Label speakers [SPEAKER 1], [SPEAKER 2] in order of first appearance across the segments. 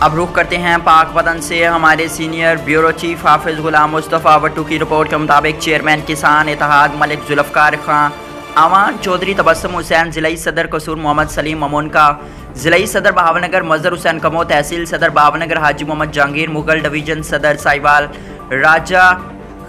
[SPEAKER 1] अब रुख करते हैं पाक वतन से। हमारे सीनियर ब्यूरो चीफ हाफिज गुलाम मुस्तफ़ा भट्टू की रिपोर्ट के मुताबिक चेयरमैन किसान इत्तेहाद मलिक जुल्फ़कार खां, आवान चौधरी तबस्सुम हुसैन, ज़िलाई सदर कसूर मोहम्मद सलीम ममूनका, ज़िलाई सदर बहावनगर मज़हर हुसैन कमो, तहसील सदर बहावनगर हाजी मोहम्मद जहांगीर मुगल, डिवीज़न सदर साहिवाल राजा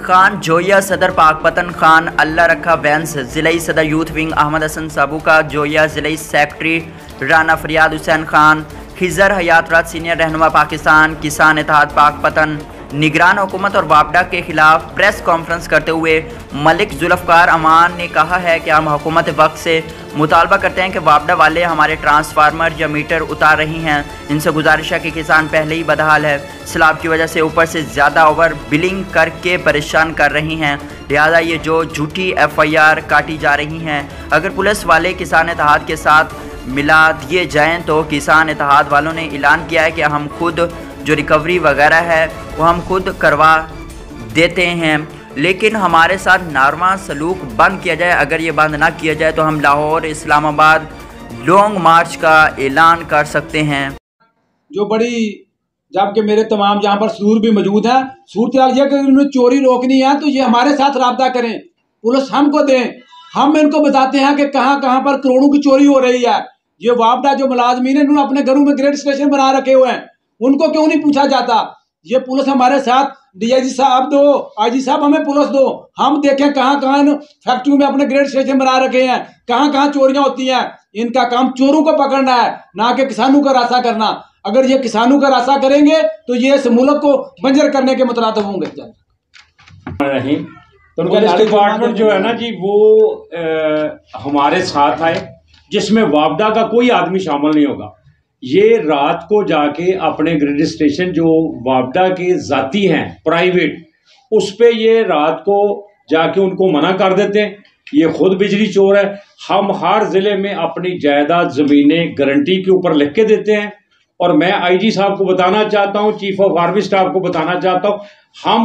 [SPEAKER 1] खान जोया, सदर पाकपतन खान अल्लाह रखा वैंस, ज़िलाई सदर यूथ विंग अहमद हसन साबुका जोया, ज़िलाई सेक्रेटरी राना फरियाद हुसैन खान, खिजर हयात रात सीनियर रहनुमा पाकिस्तान किसान इत्तेहाद पाकपतन, निगरान हुकूमत और वापडा के खिलाफ प्रेस कॉन्फ्रेंस करते हुए मलिक जुल्फ़कार अमान ने कहा है कि हम हुकूमत वक्त से मुतालबा करते हैं कि वापडा वाले हमारे ट्रांसफार्मर या मीटर उतार रही हैं। इनसे गुजारिश है कि किसान पहले ही बदहाल है, सैलाब की वजह से ऊपर से ज़्यादा ओवर बिलिंग करके परेशान कर रही हैं, लिहाजा ये जो झूठी FIR काटी जा रही हैं, अगर पुलिस वाले किसान इत्तेहाद के साथ मिला दिए जाएँ तो किसान इत्तेहाद वालों ने ऐलान किया है कि हम खुद जो रिकवरी वगैरह है वो हम खुद करवा देते हैं, लेकिन हमारे साथ नारमा सलूक बंद किया जाए। अगर ये बंद ना किया जाए तो हम लाहौर इस्लामाबाद लॉन्ग मार्च का ऐलान कर सकते हैं।
[SPEAKER 2] जो बड़ी जबकि मेरे तमाम यहाँ पर सूर भी मौजूद हैं, सूरत हाल यह कि उन्हें चोरी रोकनी है तो ये हमारे साथ रब्ता करें, पुलिस हमको दें, हम इनको बताते हैं कि कहाँ कहाँ पर करोड़ों की चोरी हो रही है। ये वापडा जो मुलाजमीन है उन्होंने अपने घरों में ग्रेड स्टेशन बना रखे हुए हैं, उनको क्यों नहीं पूछा जाता? ये पुलिस हमारे साथ, DIG साहब दो, IG साहब हमें पुलिस दो, हम देखें कहाँ कहाँ फैक्ट्रियों में अपने ग्रेड स्टेशन बना रखे हैं, कहाँ कहाँ चोरियां होती हैं। इनका काम चोरों को पकड़ना है, ना कि किसानों का रास्ता करना। अगर ये किसानों का रास्ता करेंगे तो ये इस मुल्क को बंजर करने के मुतरादिफ होंगे।
[SPEAKER 3] तो पुलिस डिपार्टमेंट जो है ना जी वो हमारे साथ आए, जिसमें वापडा का कोई आदमी शामिल नहीं होगा। ये रात को जाके अपने ग्रिड स्टेशन जो वापडा के जाती हैं प्राइवेट, उस पे ये रात को जाके उनको मना कर देते हैं। ये खुद बिजली चोर है। हम हर ज़िले में अपनी जायदाद ज़मीनें गारंटी के ऊपर लिख के देते हैं। और मैं IG साहब को बताना चाहता हूँ, चीफ ऑफ आर्मी स्टाफ को बताना चाहता हूँ, हम